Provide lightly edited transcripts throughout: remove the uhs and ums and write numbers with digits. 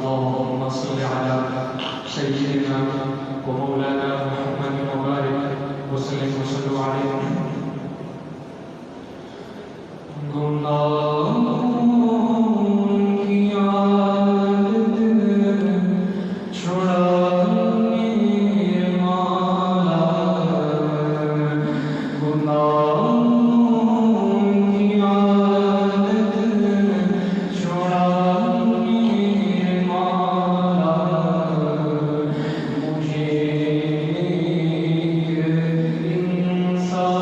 اللهم صل على سيدنا ومولانا محمد وبارك وسلم وصلوا عليه. So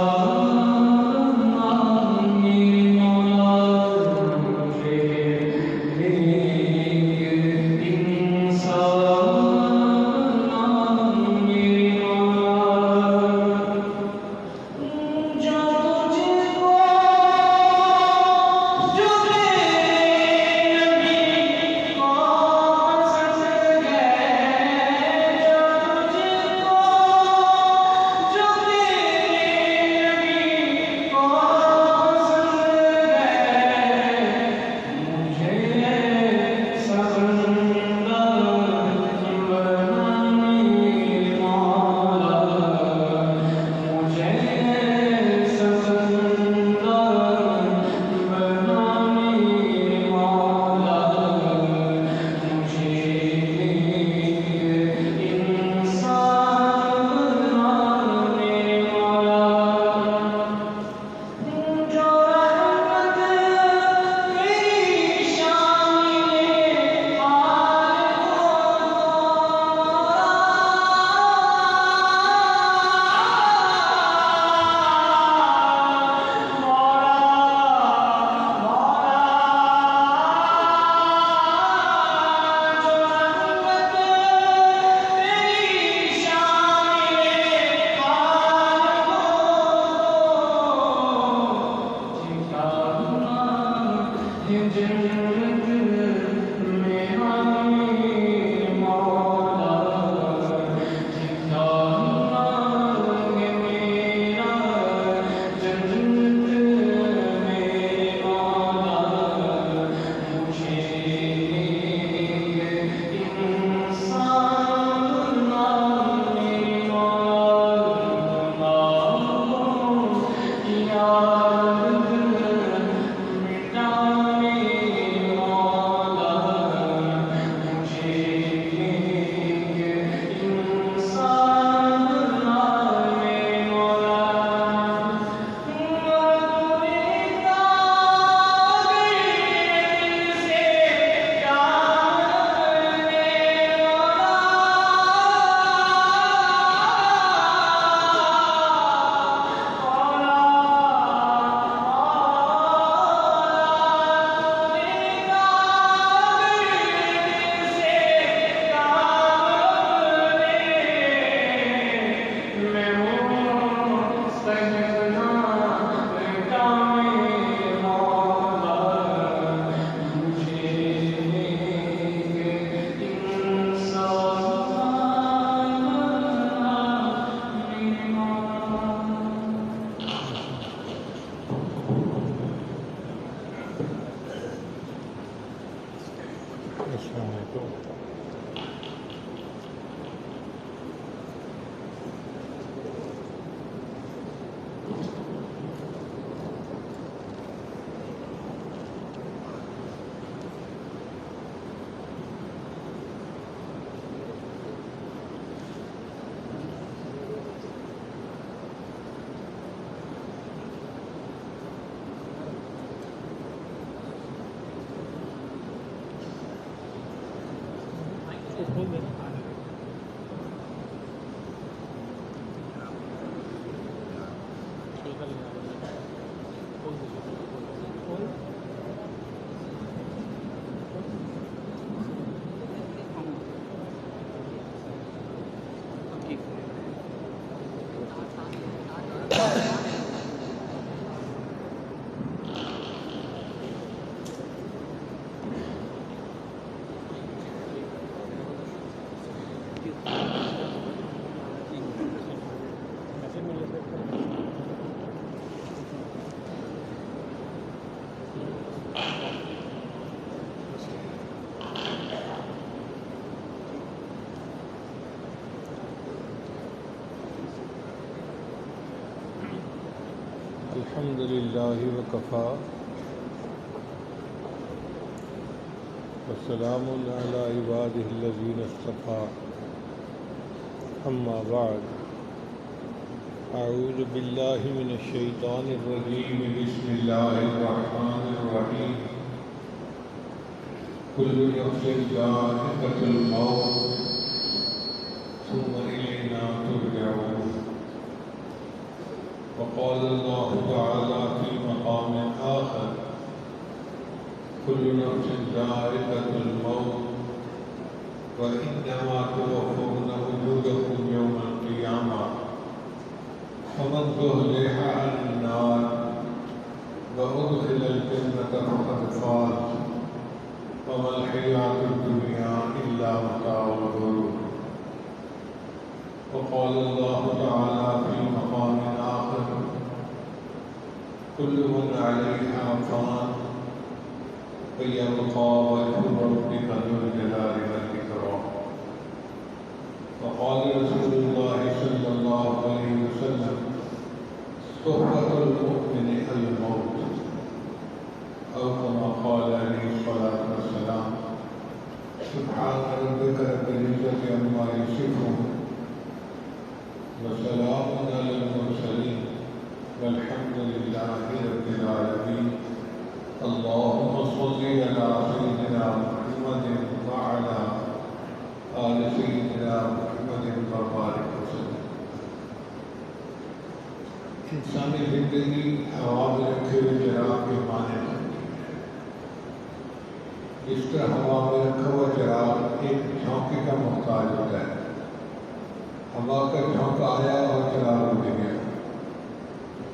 الحمد لله وكفى وسلام على عباده الذين اصطفى أما بعد أعوذ بالله من الشيطان الرجيم بسم الله الرحمن الرحيم كل نفس ذائقة الموت ثم إلينا ترجعون وقال الله تعالى في مقام آخر كل نفس ذائقة الموت وإنما توفون أجوركم يوم القيامة فمن زحزح عن النار وأدخل الجنة فقد فاز وما الحياة الدنيا إلا متاع الغرور وقال الله تعالى في مقام آخر كل من عليها فان ويبقى وجه ربك ذو الجلال والإكرام وقال رسول الله صلى الله عليه وسلم صحبة المؤمن الموت أو كما قال عليه الصلاة والسلام سبحان ربك رب العزة عما يصفون وسلام على المرسلين والحمد لله رب العالمين اللهم صل على سيدنا محمد وعلى آل سيدنا محمد وبارك وسلم. انسانی زندگی ہوا میں رکھے ہوئے چراغ کے معنی ہے. جس طرح ہوا میں رکھا ہوا چراغ ایک جھونکے کا محتاج ہوتا ہے. ہوا کا جھونکا آیا اور چراغ اٹھ گیا.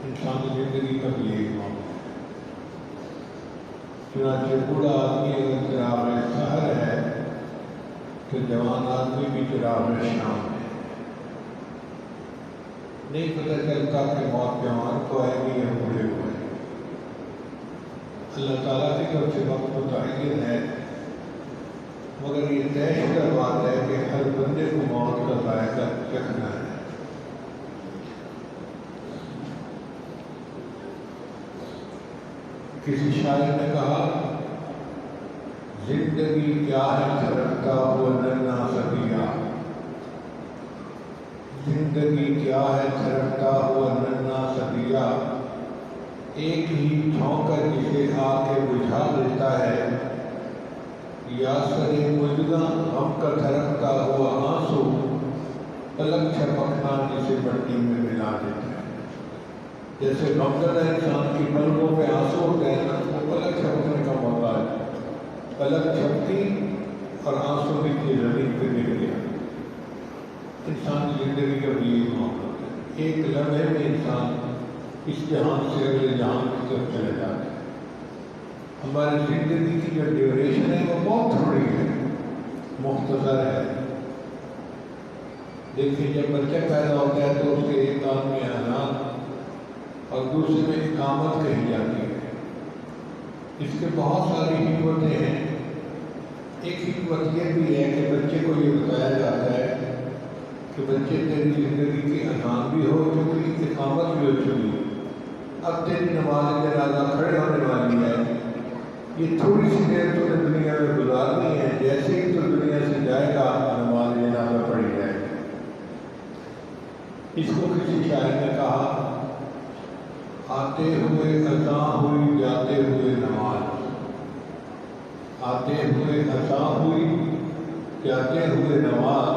انسانی زندگی کا بھی یہی معاملہ ہے. چنانچہ بوڑھا آدمی اگر چراغ سحر ہے تو جوان آدمی بھی چراغ شام ہے. نہیں پتہ چلتا کہ موت جوان کو آئے گی یا بوڑھے کو آئے گی. اللہ تعالیٰ کی طرف سے وقت متعین ہے مگر یہ طے شدہ بات ہے کہ ہر بندے کو موت کا ذائقہ چکھنا ہے. کسی شاعر نے کہا زندگی کیا ہے تھرکتا ہوا ننا سبیا. زندگی کیا ہے تھرکتا ہوا ننا سبیا. ایک ہی جھونکا جسے آ کے بجھا دیتا ہے. یا سرے مجدہ غم کا تھرکتا ہوا آنسو پلک چھپکنا جسے مٹی میں ملا دیتا ہے. جیسے غمزدہ انسان کی پلکوں پہ آنسو ہوتے ہیں نا وہ پلک چھپکنے کا موقع ہے. پلک چھپکی اور آنسو بھی زمین پہ گر گیا. انسان کی زندگی کا بھی یہی موقع ہے. ایک لمحے میں انسان اس جہان سے اگلے جہان کی طرف چلے جاتے ہیں. ہماری زندگی کی جو ڈیوریشن ہے وہ بہت تھوڑی ہے, مختصر ہے. دیکھیے جب بچہ پیدا ہوتا ہے تو اس کے ایک کام میں اذان اور دوسرے میں اقامت کہی جاتی ہے. اس کے بہت ساری حکمتیں ہیں. ایک حکمت یہ بھی ہے کہ بچے کو یہ بتایا جاتا ہے کہ بچے تیری زندگی کی اذان بھی ہو چکی, اقامت بھی ہو چکی, اب تیری نماز جنازہ کھڑے ہونے والی ہے. یہ تھوڑی سی دیر تو نے دنیا میں گزارنی ہے. جیسے ہی تو دنیا سے جائے گا نماز جنازہ پڑھی جائے گی. اس کو کسی شاعر نے کہا آتے ہوئے اذاں ہوئی جاتے ہوئے نماز. آتے ہوئے اذاں ہوئی جاتے ہوئے نماز,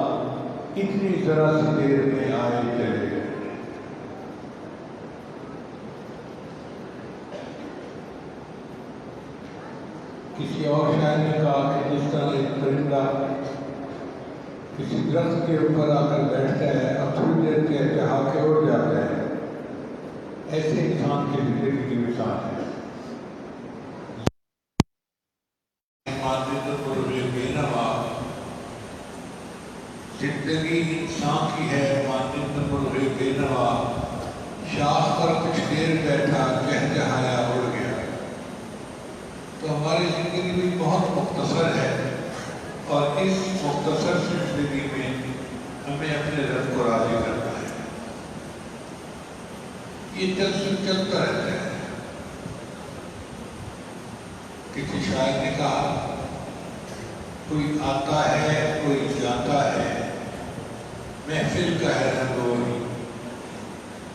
اتنی ذرا سی دیر میں آئے چلے گئے. کسی اور شاعر نے کہا کہ جس طرح ایک پرندہ کسی درخت کے اوپر آ کر بیٹھتا ہے اور تھوڑی دیر کے چڑھا کے اڑ جاتا ہے, ایسے انسان کی زندگی کی مثال ہے۔ زندگی انسان کی ہے مانند مرغ بے نوا، شاخ پر کچھ دیر بیٹھا چہچہایا اڑ گیا۔ تو ہماری زندگی بھی بہت مختصر ہے، اور اس مختصر زندگی میں ہمیں اپنے رب کو راضی کرنا ہے۔ یہ چلتا رہتا ہے۔ کسی شاعر نے کہا کوئی آتا ہے کوئی جاتا ہے، محفل کا ہے رنگ وہی۔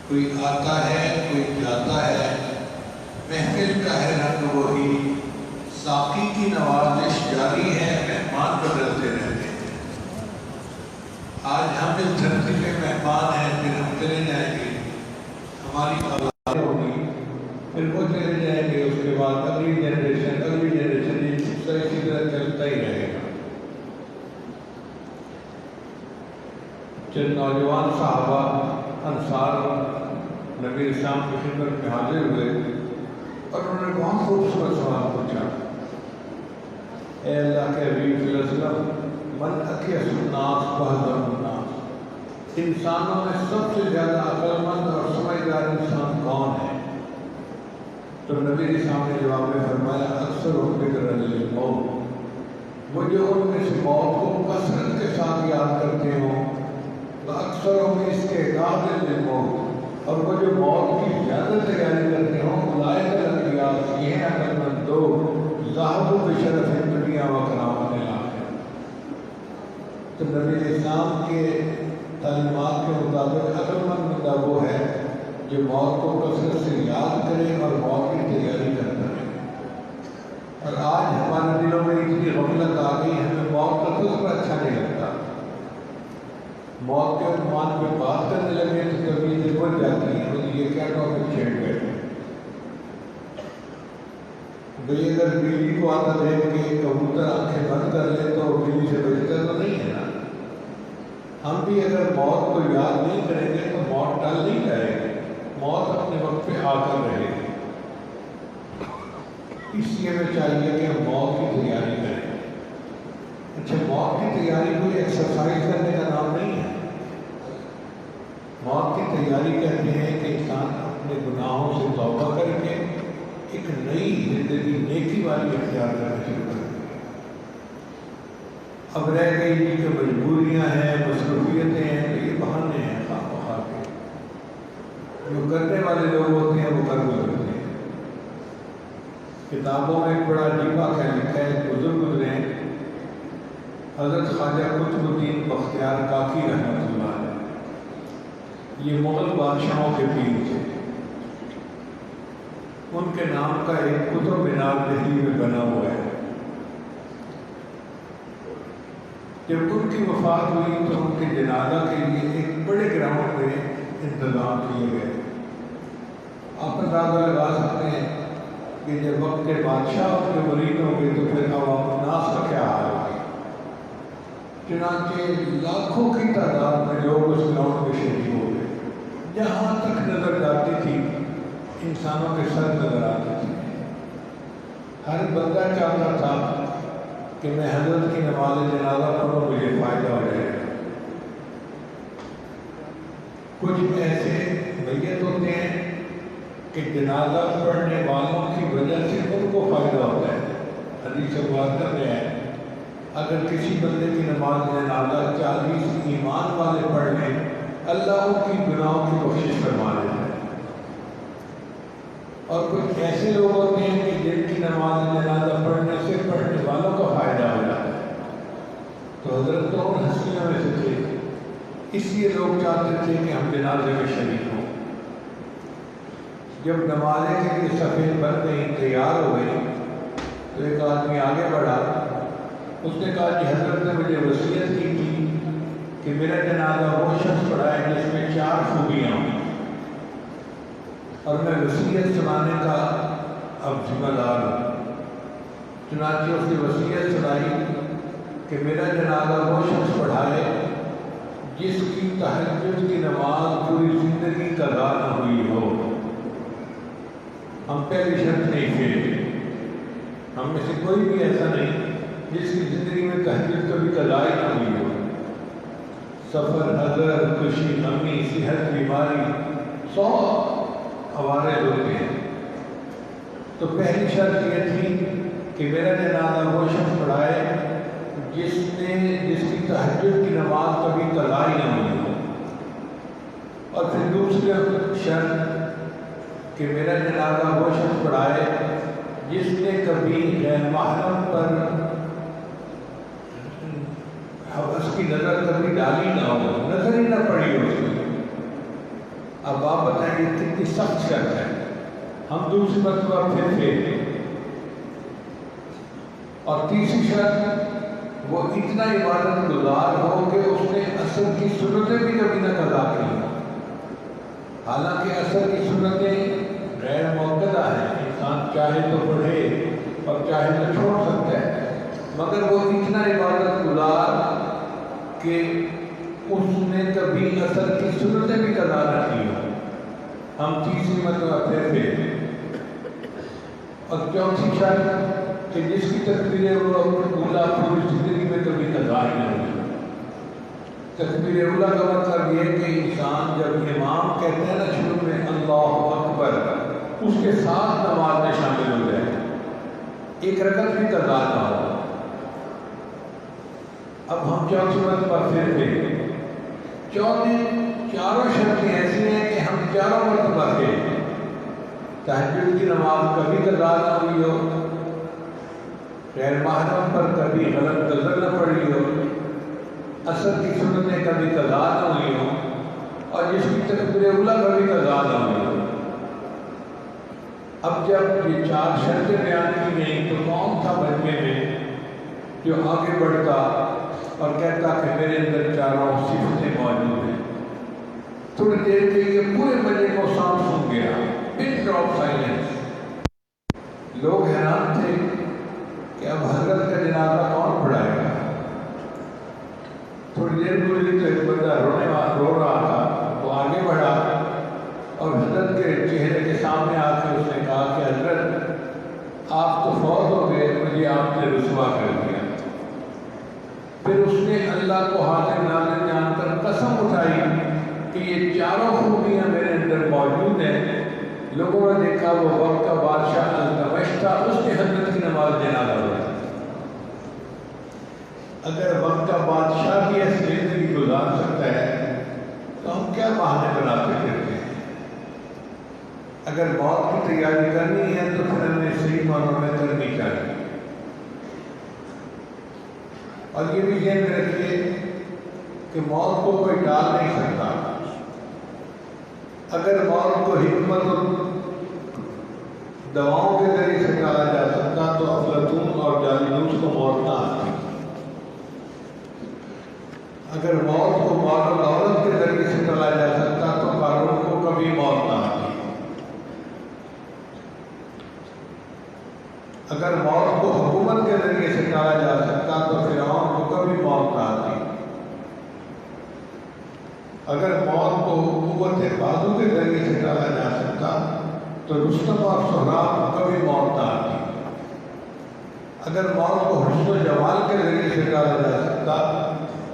کوئی آتا ہے کوئی جاتا ہے، محفل کا ہے رنگ وہی۔ ساقی کی نوازش جاری ہے، مہمان بدلتے رہتے ہیں۔ آج ہم اس دھرتی پہ مہمان ہیں، پھر ہم چلے جائیں گے، ہماری اولاد ہوگی، پھر وہ چلے جائیں گے، اس کے بعد اگلی جنریشن اسی طرح چلتا ہی رہے گا۔ چند نوجوان صحابہ انصار نبی اسلام کی خدمت میں حاضر ہوئے اور انہوں نے بہت خوبصورت سوال پوچھا، اے اللہ کے حبیب صلی اللہ علیہ وسلم، من اکیس الناس واحذر الناس، انسانوں میں سب سے زیادہ عقل مند اور سمجھدار انسان کون ہے؟ تو نبی کے سامنے جواب میں فرمایا، اکثر ذکر للموت، وہ جو ان میں سے موت کو کثرت کے ساتھ یاد کرتے ہوں، اکثر اس کے قابل للموت، اور وہ جو موت کی زیادہ تیاری کرتے ہوں، اولئک الانبیاء، یہ ہیں عقل مند لوگ، ذہبوا بشرف الدنیا وکرامۃ الآخرہ۔ تو نبی اسلام کے تعلیمات کے مطابق عقل مند بندہ وہ ہے جو موت کو کثرت سے یاد کرے اور موت کی تیاری کرتا ہے۔ اور آج ہمارے دلوں میں اتنی غفلت آ گئی، ہمیں موت کا تصور اچھا نہیں لگتا۔ موت کے عنوان پہ بات کرنے لگے تو طبیعتیں بڑھ جاتی ہیں، اور یہ کیا ٹاپک چھیڑ بیٹھے۔ بھئی اگر بلی کو آتا دیکھ کے کبوتر آنکھیں بند کر لے تو بلی سے بچتا تو نہیں ہے نا۔ ہم بھی اگر موت کو یاد نہیں کریں گے تو موت ٹل نہیں جائے گی، موت اپنے وقت پہ آ کر رہے گی۔ اس لیے ہمیں چاہیے کہ ہم موت کی تیاری کریں۔ اچھا، موت کی تیاری کوئی ایکسرسائز کرنے کا نام نہیں ہے۔ موت کی تیاری کہتے ہیں کہ انسان اپنے گناہوں سے توبہ کر کے ایک نئی زندگی نیکی والی اختیار کرنا شروع کر دے۔ اب رہ گئی جی کہ مجبوریاں ہیں، مصروفیتیں ہیں، تو یہ بہانے ہیں خواہ مخواہ کے۔ جو کرنے والے لوگ ہوتے ہیں وہ کر گزرتے ہیں۔ کتابوں میں ایک بڑا عجیب واقعہ لکھا ہے، بزرگ گزرے حضرت خواجہ قطب الدین بختیار کاکی رحمۃ اللہ علیہ، یہ مغل بادشاہوں کے پیر تھے۔ ان کے نام کا ایک قطب مینار دہلی میں بنا ہوا ہے۔ جب ان کی وفات ہوئی تو ان کے جنازہ کے لیے ایک بڑے گراؤنڈ میں انتظام کیے گئے۔ آپ اندازہ لگا سکتے ہیں کہ جب وقت کے بادشاہ اور کے مرید ہوں گے تو پھر عوام الناس کا کیا حال ہوگا۔ چنانچہ لاکھوں کی تعداد میں لوگ اس گراؤنڈ میں شریک ہو گئے۔ جہاں تک نظر جاتی تھی انسانوں کے سر نظر آتے تھے۔ ہر بندہ چاہتا تھا کہ میں حضرت کی نماز جنازہ پڑھوں، مجھے فائدہ ہو جائے گا۔ کچھ ایسے میت ہوتے ہیں کہ جنازہ پڑھنے والوں کی وجہ سے ان کو فائدہ ہوتا ہے۔ حدیث مبارکہ میں ہے، اگر کسی بندے کی نماز جنازہ 40 ایمان والے پڑھ لیں، اللہ ان کی گناہوں کی بخشش فرما دیتا ہے۔ اور کچھ ایسے لوگ ہوتے ہیں کہ جن کی نماز جنازہ پڑھنے سے پڑھنے والوں کا فائدہ ہو جاتا ہے۔ تو حضرت تو ان ہستیوں میں سے تھے، اس لیے لوگ چاہتے تھے کہ ہم جنازے میں شریک ہوں۔ جب نمازیں کے لیے صفیں بن گئی، تیار ہو گئی، تو ایک آدمی آگے بڑھا، اس نے کہا کہ حضرت نے مجھے وصیت کی تھی کہ میرا جنازہ وہ شخص پڑھائے جس میں 4 خوبیاں ہوں، اور میں وصیت سنانے کا اب ذمہ دار ہوں۔ چنانچہ اس نے وصیت سنائی کہ میرا جنازہ وہ شخص پڑھائے جس کی تہجد کی نماز پوری زندگی قضا نہ ہوئی ہو، ہم پہلی شرط نہیں پھیرتے. ہم میں سے کوئی بھی ایسا نہیں جس کی زندگی میں تہجد کبھی قضا ہی نہ ہوئی ہو. سفر، حضر، خوشی، غمی، صحت، بیماری، 100 عوارض ہوتے ہیں. تو پہلی شرط یہ تھی کہ میرا جنازہ وہ شخص پڑھائے جس کی تہجد کی نماز کبھی قضا ہی نہ ہوئی ہو. اور پھر دوسری شرط کہ میرا جنازہ وہ شخص پڑھائے جس نے کبھی غیر محرم پر اس کی نظر کبھی ڈالی نہ ہو، نظر ہی نہ پڑی ہو اس کی. اب آپ بتائیں یہ کتنی سخت شرط ہے. ہم دوسری مرتبہ پھر پھیرتے. اور تیسری شرط وہ اتنا عبادت گزار ہو کہ اس نے عصر کی سنتیں بھی کبھی نہ قضا کی. حالانکہ عصر کی سنتیں غیر موقدہ ہیں، انسان چاہے تو پڑھے اور چاہے تو چھوڑ سکتا ہے، مگر وہ اتنا عبادت گزار کہ اس نے کبھی عصر کی سنتیں بھی قضا نہ کی ہو. ہم تیسری مرتبہ پھر پھیرتے. اور چوتھی شرط کہ جس کی تکبیر اولیٰ پوری زندگی میں کبھی قضا ہی نہ ہوئی. تکبیر اولیٰ کا مطلب یہ کہ انسان جب امام کہتے ہیں نا شروع میں اللہ اکبر، اس کے ساتھ نماز میں شامل ہو جائے، ایک رکعت بھی قضا نہ ہو. اب ہم چوتھی مرتبہ پھر پھیرتے. چاروں شرطیں ایسی ہیں کہ ہم چاروں مرتبہ پھیرتے. تہجد کی نماز کبھی قضا نہ ہوئی ہو، غیر محرم پر کبھی غلط نظر نہ پڑی ہو، عصر کی سنتیں کبھی قضا نہ ہوئی ہو، اور جس کی تکبیر اولیٰ کبھی قضا نہ ہوئی ہو. اب جب یہ 4 شرطیں بیان کی گئیں تو کون تھا مجمع میں جو آگے بڑھتا اور کہتا کہ میرے اندر چاروں صفتیں موجود ہیں؟ تھوڑی دیر کے لیے پورے مجمع کو سانپ سن گیا، پن ڈراپ سائلنس. لوگ حیران تھے کہ اب حضرت کا جنازہ کون پڑھائے گا. تھوڑی دیر گزری تو ایک بندہ رو رہا تھا، وہ آگے بڑھا اور حضرت کے چہرے کے سامنے آ کے اس نے کہا کہ حضرت آپ تو فوت ہو گئے، مجھے آپ نے رسوا کر دیا. پھر اس نے اللہ کو حاضر ناظر جان کر قسم اٹھائی کہ یہ چاروں خوبیاں میرے اندر موجود ہیں. لوگوں نے دیکھا وہ وقت کا بادشاہ التمش تھا، اس نے حضرت کی نماز جنازہ پڑھا. اگر وقت کا بادشاہ بھی ایسی زندگی گزار سکتا ہے تو ہم کیا بہانے بناتے پھرتے ہیں؟ اگر موت کی تیاری کرنی ہے تو پھر ہمیں صحیح معنوں میں کرنی چاہیے. اور یہ بھی ذہن میں رکھیے کہ موت کو کوئی ٹال نہیں سکتا. اگر موت کو حکمت و دواؤں کے ذریعے سے ٹالا جا سکتا تو افلاطون اور جالینوس کو موت نہ آتی. اگر موت کو مال و دولت کے ذریعے سے ٹالا جا سکتا تو قارون کو کبھی موت نہ آتی. اگر موت کو حکومت کے ذریعے سے ٹالا جا سکتا تو فرعون کو کبھی موت نہ آتی. اگر موت کو قوت بازو کے ذریعے سے ٹالا جا سکتا تو رستم اور سہراب کو کبھی موت نہ آتی. اگر موت کو حسن و جمال کے ذریعے سے ٹالا جا سکتا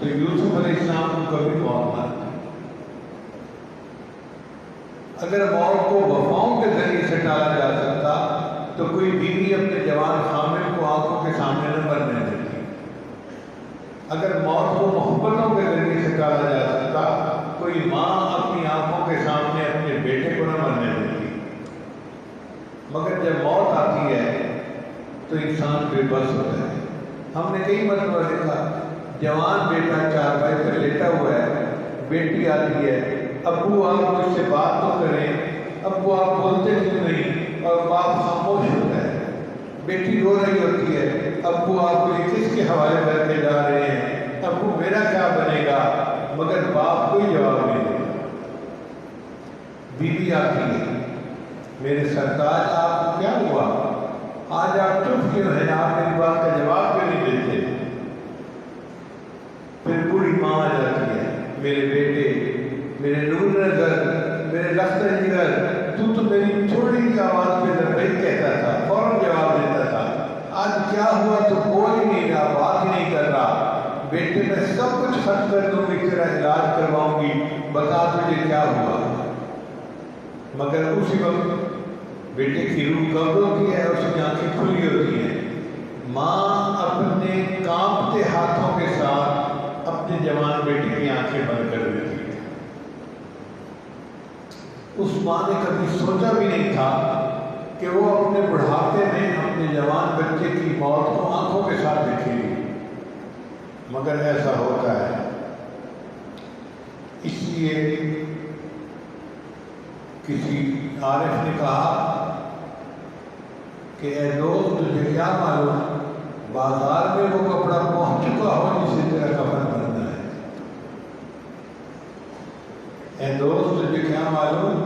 تو یوسف علیہ السلام کو کبھی موت نہ آتی. اگر موت کو وفاؤں کے ذریعے سے ٹالا جا سکتا تو کوئی بیوی اپنے جوان خامن کو آنکھوں کے سامنے نہ مرنے دیتی. اگر موت کو محبتوں کے ذریعے سے ٹالا جا سکتا کوئی ماں اپنی آنکھوں کے سامنے اپنے بیٹے کو نہ مرنے دیتی. مگر جب موت آتی ہے تو انسان بے بس ہوتا ہے. ہم نے کئی مرتبہ دیکھا جوان بیٹا چارپائی پر لیٹا ہوا ہے، بیٹی آتی ہے، ابو آپ مجھ سے بات تو کریں، ابو آپ بولتے کیوں نہیں، اور باپ خاموش ہوتا ہے. بیٹی رو رہی ہوتی ہے، ابو آپ مجھے کس کے حوالے کر کے جا رہے ہیں، ابو میرا کیا بنے گا، مگر باپ کوئی جواب نہیں دیتا. بیوی آتی ہے، میرے سرتاج آپ کو کیا ہوا، آج آپ چپ کیوں ہیں، آپ میری بات کا جواب کیوں نہیں دیتے. پھر بوڑھی ماں آ جاتی ہے، میرے بیٹے، میرے نور نظر، میرے لخت جگر، تو میری تھوڑی سی آواز پہ کیا ہوا تو بول ہی نہیں رہا، بات ہی نہیں کر رہا۔ بیٹے میں سب کچھ خرچ کر دوں گی، تیرا علاج کرواؤں گی، بتا تجھے کیا ہوا۔ مگر اسی وقت بیٹے کی روح قبض ہوتی ہے، اس کی آنکھیں کھلی ہوتی ہیں۔ ماں اپنے کانپتے ہاتھوں کے ساتھ اپنے جوان بیٹے کی آنکھیں بند کر دیتی ہے۔ اس ماں نے کبھی سوچا بھی نہیں تھا کہ وہ اپنے بڑھاپے میں اپنے جوان بچے کی موت کو آنکھوں کے ساتھ دیکھے گی، مگر ایسا ہوتا ہے۔ اس لیے کسی عارف نے کہا کہ اے دوست تجھے کیا معلوم بازار میں وہ کپڑا پہنچ چکا ہو جسے تیرا کفن بننا ہے۔ اے دوست تجھے کیا معلوم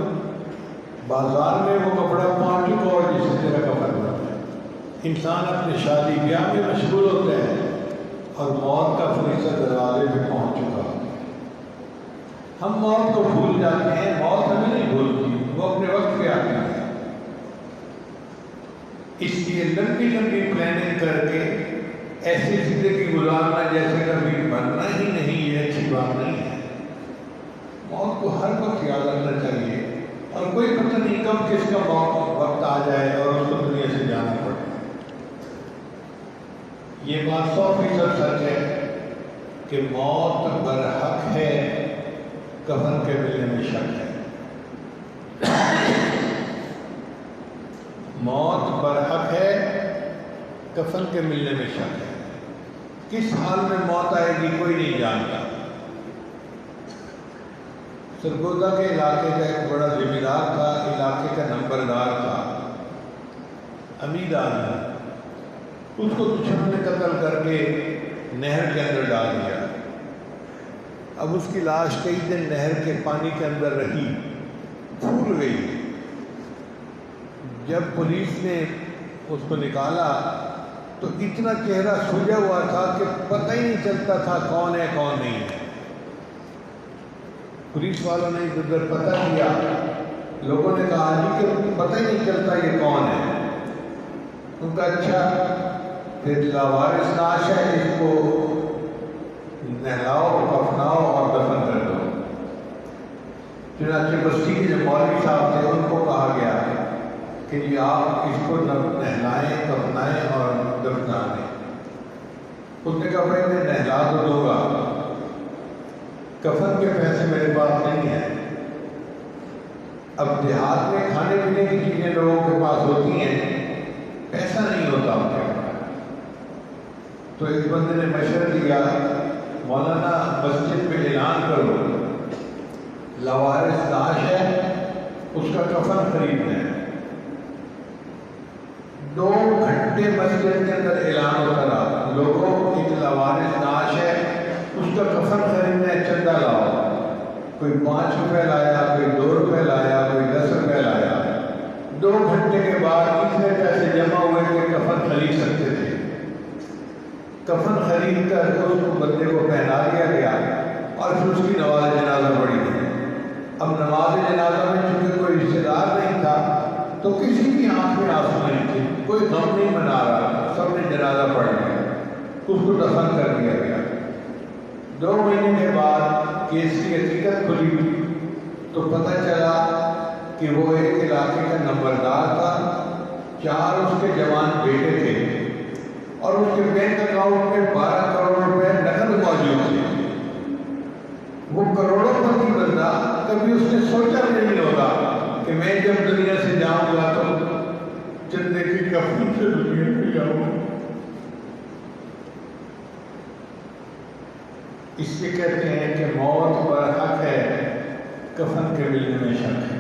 بازار میں وہ کپڑا پہنچ چکا ہو جسے تیرا کفن بننا ہے۔ انسان اپنے شادی بیاہ میں مشغول ہوتا ہے اور موت کا فرشتہ دروازے پہ پہنچ چکا ہے۔ ہم موت کو بھول جاتے ہیں، موت ہمیں نہیں بھولتی، وہ اپنے وقت پہ آتی ہے۔ اس لیے لمبی لمبی پلاننگ کر کے ایسی زندگی گزارنا جیسے کبھی مرنا ہی نہیں، یہ اچھی بات نہیں ہے۔ موت کو ہر وقت یاد رکھنا چاہیے، اور کوئی پتہ نہیں کب کس کا وقت آ جائے اور اس کو دنیا سے جانا پڑے۔ یہ بات 100% سچ ہے کہ موت برحق ہے، کفن کے ملنے میں شک ہے۔ موت برحق ہے، کفن کے ملنے میں شک ہے۔ کس حال میں موت آئے گی کوئی نہیں جانتا۔ سرگودا کے علاقے کا ایک بڑا ذمہ دار تھا، علاقے کا نمبردار تھا، امیر آدمی۔ اس کو دشمن نے قتل کر کے نہر کے اندر ڈال دیا۔ اب اس کی لاش کئی دن نہر کے پانی کے اندر رہی، پھول گئی۔ جب پولیس نے اس کو نکالا تو اتنا چہرہ سجا ہوا تھا کہ پتہ ہی نہیں چلتا تھا کون ہے کون نہیں ہے۔ پولیس والوں نے ادھر ادھر پتہ کیا، لوگوں نے کہا جی کہ پتہ ہی نہیں چلتا یہ کون ہے۔ ان کا اچھا پھر لاوارث لاش ہے، اس کو نہلاؤ، کفناؤ اور دفن کر دو۔ چنانچہ بستی کے جو مولوی صاحب تھے ان کو کہا گیا کہ جی آپ اس کو نہلائیں، کفنائیں اور دفنا دیں۔ اس نے کہا بھائی میں نہلا تو دوں گا، کفن کے پیسے میرے پاس نہیں ہیں۔ اب دیہات میں کھانے پینے کی چیزیں لوگوں کے پاس ہوتی ہیں، پیسہ نہیں ہوتا ان کے پاس۔ تو ایک بندے نے مشورہ دیا مولانا مسجد میں اعلان کرو لاوارث لاش ہے، اس کا کفن خریدنا ہے۔ 2 گھنٹے مسجد کے اندر اعلان ہوتا رہا، لوگوں ایک لاوارث لاش ہے، اس کا کفن خریدنا ہے، چندہ لاؤ۔ کوئی 5 روپے لایا، کوئی 2 روپے لایا، کوئی 10 روپے لایا۔ 2 گھنٹے کے بعد اتنے پیسے جمع ہوئے کہ کفن خرید سکتے تھے۔ کفن خرید کر اس کو بندے کو پہنا دیا گیا اور پھر اس کی نماز جنازہ پڑھی گئی۔ اب نماز جنازہ میں چونکہ کوئی رشتے دار نہیں تھا تو کسی کی آنکھ میں آنسو نہیں تھے، کوئی غم نہیں منا رہا، سب نے جنازہ پڑھ لیا، اس کو دفن کر دیا گیا۔ 2 مہینے کے بعد کیس کی حقیقت کھلی تو پتہ چلا کہ وہ ایک علاقے کا نمبردار تھا، 4 اس کے جوان بیٹے تھے اور اس کے بینک اکاؤنٹ میں 12 کروڑ روپے نقد موجود تھے۔ وہ کروڑوں پتی بندہ کبھی اس نے سوچا بھی نہیں ہوگا کہ میں جب دنیا سے جاؤں گا تو چندے کی کفن سے دنیا میں جاؤں گا۔ اس لیے کہتے ہیں کہ موت برحق ہے، کفن کے ملنے میں شک ہے۔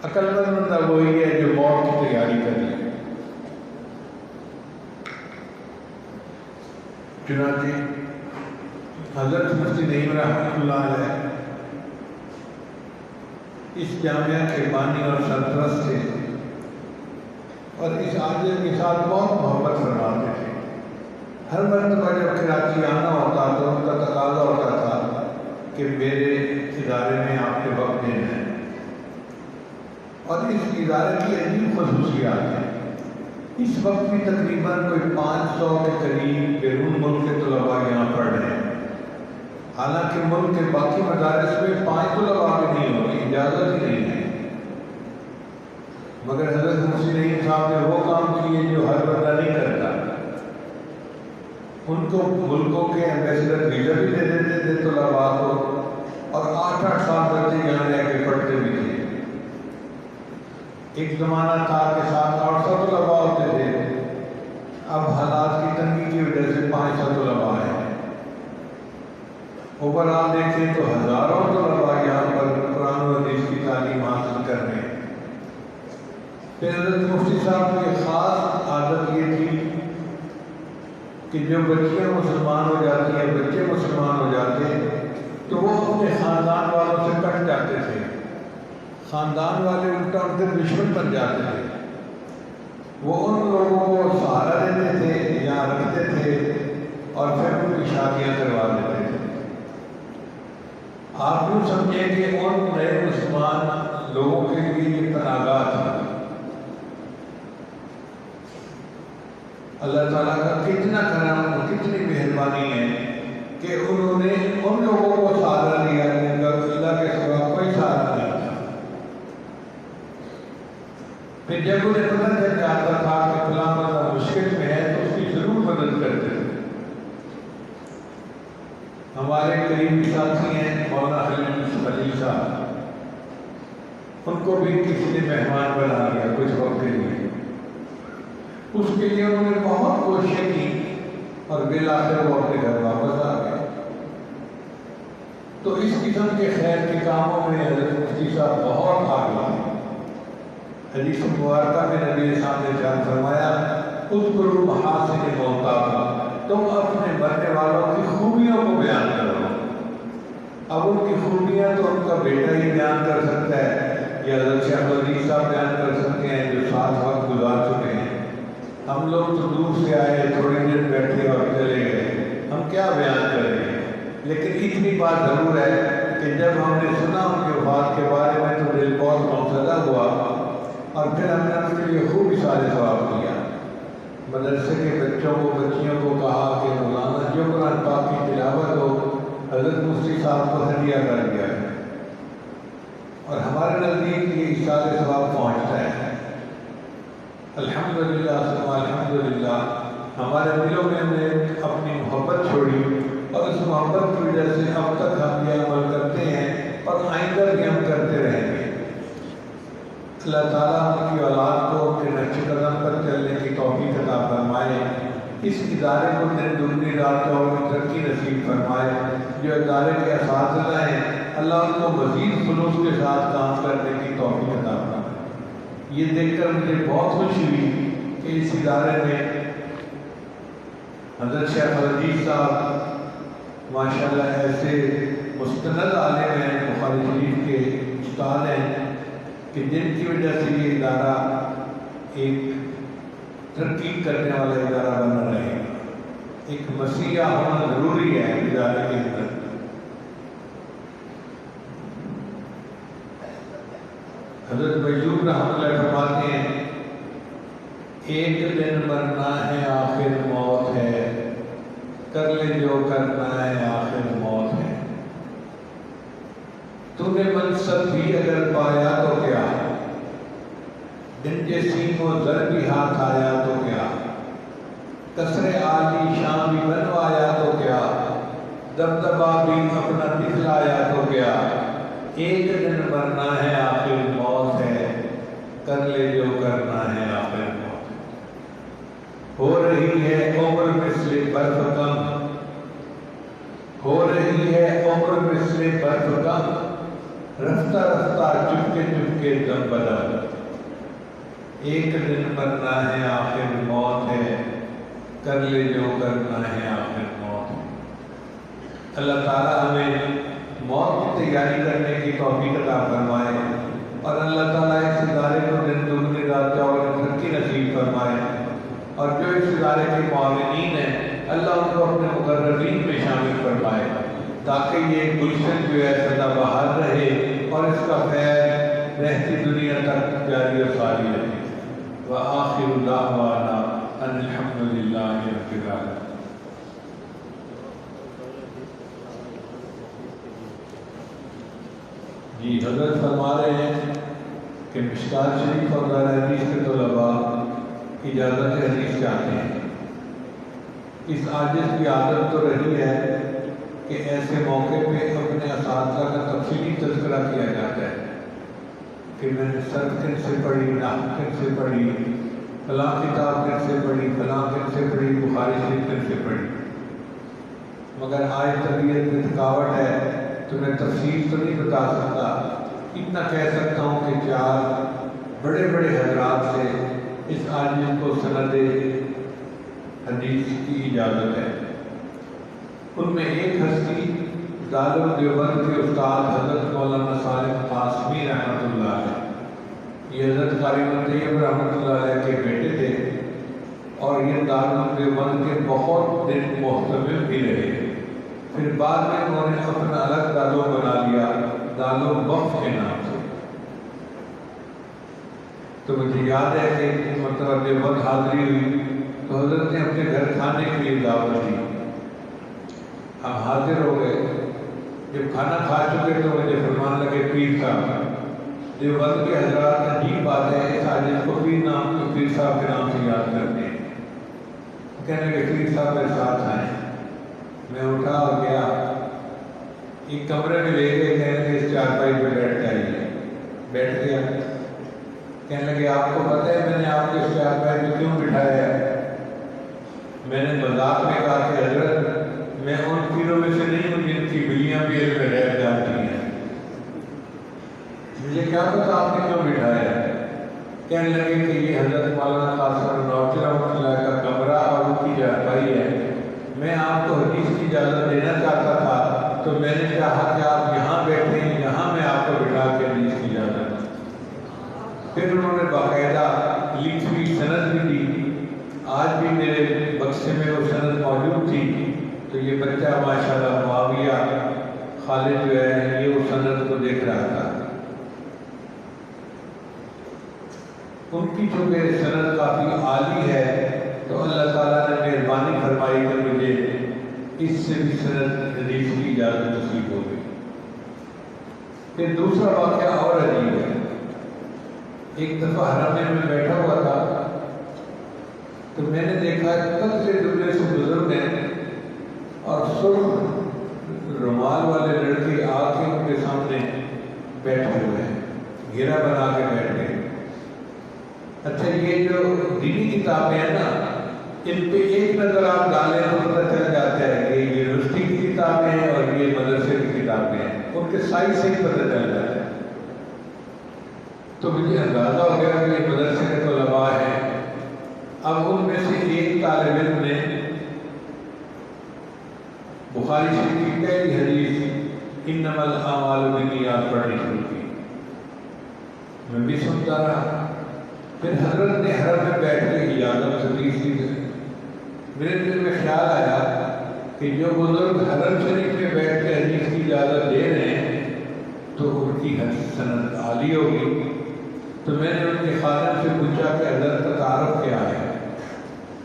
عقل مند بندہ وہی ہے جو موت کی تیاری کر لے۔ چنانچہ حضرت مفتی نعیم رحمۃ اللہ علیہ اس جامعہ کے بانی اور سرپرست تھے اور اس عاجز کے ساتھ بہت محبت فرماتے تھے۔ ہر مرتبہ جب کراچی آنا ہوتا تو ان کا تقاضا ہوتا تھا کہ میرے ادارے میں آپ کے وقت دینا ہے، اور اس ادارے کی عجیب خصوصیات ہیں۔ اس وقت بھی تقریباً کوئی 500 کے قریب بیرون ملک کے طلباء یہاں پڑھ رہے ہیں، حالانکہ ملک کے باقی مدارس میں 5 طلباء بھی نہیں ہوگی، اجازت ہی نہیں ہے، مگر حضرت مفتی نعیم صاحب نے وہ کام کیے جو ہر بندہ نہیں کرتا۔ ان کو ملکوں کے ایمبیسڈر ویزا بھی دے دیتے تھے طلباء کو، اور 8-8 سال بچے یہاں رہ کے پڑھتے بھی تھے۔ ایک زمانہ تھا کہ 700-800 طلباء ہوتے تھے، اب حالات کی تنگی کی وجہ سے 500 طلباء ہیں۔ اوورآل دیکھیں تو ہزاروں طلباء یہاں پر قرآن و حدیث کی تعلیم حاصل کر رہے ہیں۔ پھر حضرت مفتی صاحب کی خاص عادت یہ تھی کہ جو بچیاں مسلمان ہو جاتی ہیں، بچے مسلمان ہو جاتے تو وہ اپنے خاندان والوں سے کٹ جاتے تھے، خاندان والے الٹا ان کے دشمن بن جاتے تھے۔ وہ ان لوگوں کو سہارا دیتے تھے، یہاں رکھتے تھے اور پھر ان کی شادیاں کروا دیتے تھے۔ آپ یوں سمجھیں کہ ان نئے مسلمان لوگوں کے لیے یہ پناہگاہ تھی۔ اللہ تعالیٰ کا کتنا کرم اور کتنی مہربانی ہے کہ انہوں نے ان لوگوں کو سہارا دیا جن کا اللہ کے سوا کوئی سہارا نہیں تھا۔ پھر جب انہیں پتہ چل جاتا تھا کہ فلاں بندہ مشکل میں ہے تو اس کی ضرور مدد کرتے تھے۔ ہمارے قریبی ساتھی ہیں مولانا خلیل صاحب، ان کو بھی کسی نے مہمان بنا لیا کچھ وقت کے لیے۔ اس کے لیے انہوں نے بہت کوششیں کی اور بالآخر وہ اپنے گھر واپس آ گئے۔ تو اس قسم کے خیر کے کاموں میں حضرت مفتی صاحب بہت آگے ہیں۔ حدیث مبارکہ میں نبی صاحب نے ارشاد فرمایا اذکروا محاسن موتاکم، تم اپنے مرنے والوں کی خوبیوں کو بیان کرو۔ اب ان کی خوبیاں تو ان کا بیٹا ہی بیان کر سکتا ہے یا حضرت شیخ الحدیث صاحب بیان کر سکتے ہیں جو ساتھ وقت گزار چکے ہیں۔ ہم لوگ تو دور سے آئے، تھوڑی دیر بیٹھے اور چلے گئے، ہم کیا بیان کریں گے؟ لیکن اتنی بات ضرور ہے کہ جب ہم نے سنا ان کے وفات کے بارے میں تو دل بہت موسودہ ہوا، اور پھر ہم نے ان کے لیے خوب اشارے ثواب کیا۔ مدرسے کے بچوں کو بچیوں کو کہا کہ مولانا جو قرآن پاک کی تلاوت ہو حضرت مفتی صاحب کو ہدیہ کر دیا ہے، اور ہمارے نزدیک یہ اشارے ثواب پہنچتا ہے۔ الحمدللہ ثم الحمدللہ ہمارے دلوں میں ہم نے اپنی محبت چھوڑی، اور اس محبت کی وجہ سے اب تک ہم یہ عمل کرتے ہیں اور آئندہ بھی ہم کرتے رہیں گے۔ اللہ تعالیٰ ان کی اولاد کو ان کے نقش قدم پر چلنے کی توفیق عطا فرمائے، اس ادارے کو دن دگنی رات چوگنی ترقی نصیب فرمائے۔ جو ادارے کے اساتذہ ہیں اللہ ان کو مزید خلوص کے ساتھ کام کرنے کی توفیق عطا فرمائے۔ یہ دیکھ کر مجھے بہت خوشی ہوئی کہ اس ادارے میں حضرت شیخ الحدیث صاحب ماشاءاللہ ایسے مستند عالم ہیں، بخاری شریف کے استاد ہیں کہ جن کی وجہ سے یہ ادارہ ایک ترقی کرنے والا ادارہ بنا رہے گا۔ ایک مسیحا ہونا ضروری ہے ادارے کے اندر۔ حضرت بیوب رحمۃ اللہ فرماتے ہیں ایک دن مرنا ہے آخر موت ہے، کر لے جو کرنا ہے آخر موت ہے۔ تو نے منصب بھی اگر پایا تو کیا، دن جیسی کو زر بھی ہاتھ آیا تو کیا، کسر عالی شان بھی بنوایا تو کیا، دبدبا بھی اپنا دکھلایا تو کیا، ایک دن مرنا ہے آخر موت ہے، کر لے جو کرنا ہے آخر موت ہے۔ ہو رہی ہے عمر مثل برف کم، ہو رہی ہے عمر مثل برف کم، رفتہ رفتہ چپکے دم بدل، ایک دن مرنا ہے آخر موت ہے، کر لے جو کرنا ہے آخر موت ہے۔ اللہ تعالیٰ ہمیں موت کی تیاری کرنے کی توفیق عطا فرمائے، اور اللہ تعالیٰ اس ادارے کو دن دگنی رات چوگنی ترقی نصیب فرمائے، اور جو اس ادارے کے معاونین ہیں اللہ ان کو اپنے مقربین میں شامل فرمائے، تاکہ یہ گلشن جو ہے سدا بہار رہے اور اس کا خیر رہتی دنیا تک جاری و ساری رہے۔ وآخر دعوانا ان الحمد للہ رب العالمین۔ جی حضرت فرما رہے ہیں کہ مشکات شریف اور دار حدیث کے طلباء اجازت حدیث چاہتے ہیں۔ اس عاجز کی عادت تو رہی ہے کہ ایسے موقع پہ اپنے اساتذہ کا تفصیلی تذکرہ کیا جاتا ہے کہ میں نے صرف کن سے پڑھی، نحو کن سے پڑھی، فلاں کتاب کن سے پڑھی، فلاں کن سے پڑھی، بخاری شریف کن سے پڑھی۔ مگر آج طبیعت میں تھکاوٹ ہے تو میں تفصیل تو نہیں بتا سکتا، اتنا کہہ سکتا ہوں کہ 4 بڑے بڑے حضرات سے اس عاجز کو سند حدیث کی اجازت ہے۔ ان میں ایک ہستی دارالعلوم دیوبند کے استاد حضرت مولانا صالح قاسمی رحمۃ اللہ علیہ، یہ حضرت قاری طیب رحمۃ اللہ علیہ کے بیٹے تھے اور یہ دارالعلوم دیوبند کے بہت دن محتمل بھی رہے۔ پھر بعد میں انہوں نے اپنا الگ دارالعلوم بنا لیا، دارالعلوم وقف کے نام سے۔ تو مجھے یاد ہے کہ مطلب دیوبند حاضری ہوئی تو حضرت نے اپنے گھر کھانے کے لیے دعوت دی، ہم حاضر ہو گئے۔ جب کھانا کھا چکے تو مجھے فرمان لگے پیر صاحب۔ دیوبند کے حضرات عجیب بات ہے، اس عاجز کو پیر صاحب کے نام سے یاد کرتے ہیں۔ کہنے لگے پیر صاحب میرے ساتھ آئیں۔ میں اٹھا اور گیا، ایک کمرے میں لے گئے، کہنے لگے اس چارپائی پہ بیٹھ جائیے۔ بیٹھ گیا، کہنے لگے آپ کو پتہ ہے میں نے آپ کو اس چارپائی پہ کیوں بٹھایا ہے؟ میں نے مذاق میں کہا کہ حضرت میں ان پیروں میں سے نہیں ہوں جن کی بلیاں بھی علم غیب جانتی ہیں، مجھے کیا پتا آپ نے کیوں بٹھایا ہے؟ کہنے لگے کہ یہ حضرت مولانا قاسم نوچی رحمۃ اللہ کا کمرہ اور ان کی چارپائی ہے، میں آپ کو حدیث کی اجازت دینا چاہتا تھا تو میں نے چاہا کہ آپ یہاں بیٹھیں، یہاں میں آپ کو بٹھا کے حدیث کی اجازت۔ پھر انہوں نے باقاعدہ لکھی ہوئی سند بھی دی، آج بھی میرے بکسے میں وہ سند موجود تھی۔ تو یہ بچہ ماشاءاللہ معاویہ خالد جو ہے یہ اس سند کو دیکھ رہا تھا۔ ان کی چونکہ سند کافی عالی ہے تو اللہ تعالیٰ نے مہربانی فرمائی کہ مجھے اس سے بھی سند حدیث کی اجازت نصیب ہو گئی۔ پھر دوسرا واقعہ اور عجیب ہے۔ ایک دفعہ حرمین میں بیٹھا ہوا تھا تو میں نے دیکھا پتلے دبلے سے بزرگ ہیں اور سرخ رومال والے لڑکے آ کے ان کے سامنے بیٹھے ہوئے ہیں، گھیرا بنا کے بیٹھ گئے۔ اچھا یہ جو دینی کتابیں ہیں نا، ان پہ ایک نظر آپ ڈالیں تو پتہ چل جاتا ہے کہ یہ یونیورسٹی کی کتابیں ہیں اور یہ مدرسے کی کتابیں ہیں، ان کے سائز سے ہی پتہ چل جاتا ہے۔ تو مجھے اندازہ ہو گیا کہ یہ مدرسے کے طلباء ہیں۔ اب ان میں سے ایک طالب علم نے بخاری شریف کی پہلی حدیث انما الاعمال بالنیات پڑھنی شروع کی، میں بھی سنتا رہا۔ پھر حضرت نے حرم میں بیٹھ کے اجازت حدیث دی۔ میرے دل میں خیال آیا کہ جو بزرگ حرم شریف میں بیٹھ کے حدیث کی اجازت دے رہے ہیں تو ان کی حدیث سند عالی ہوگی۔ تو میں نے ان کے خادم سے پوچھا کہ حضرت کا تعارف کیا ہے؟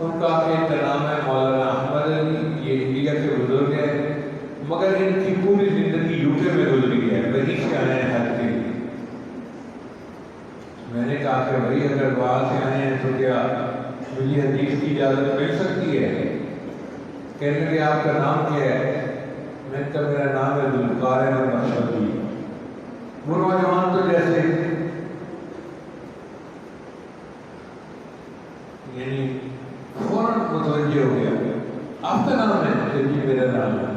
ان کا ایک نام ہے مولانا احمد علی، یہ انڈیا کے بزرگ ہیں مگر ان کی پوری زندگی UK میں گزری ہے، وہیں سے آئے ہیں حج کے لیے۔ میں نے کہا کہ بھائی اگر وہاں سے آئے ہیں تو کیا مجھے حدیث کی اجازت مل سکتی ہے؟ کہنے لگے آپ کا نام کیا ہے؟ میں نے کہا میرا نام ہے ذوالفقار احمد مشہدی۔ وہ نوجوان تو جیسے یعنی فوراً متوجہ ہو گیا، آپ کا نام ہے؟ کہ جی میرا نام ہے۔